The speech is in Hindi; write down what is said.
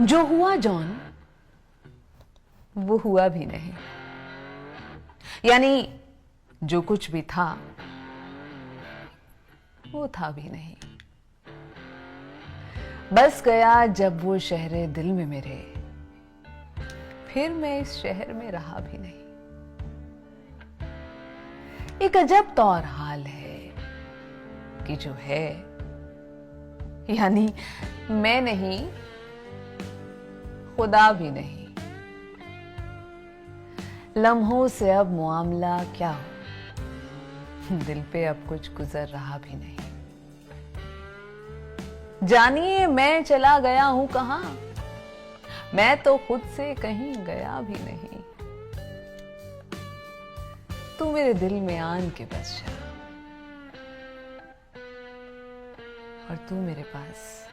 जो हुआ जॉन वो हुआ भी नहीं, यानी जो कुछ भी था वो था भी नहीं। बस गया जब वो शहरे दिल में मेरे, फिर मैं इस शहर में रहा भी नहीं। एक अजब तौर हाल है कि जो है, यानी मैं नहीं, खुदा भी नहीं। लम्हों से अब मुआमला क्या हो, दिल पे अब कुछ गुजर रहा भी नहीं। जानिए मैं चला गया हूं कहां, मैं तो खुद से कहीं गया भी नहीं। तू मेरे दिल में आन के बस जा, और तू मेरे पास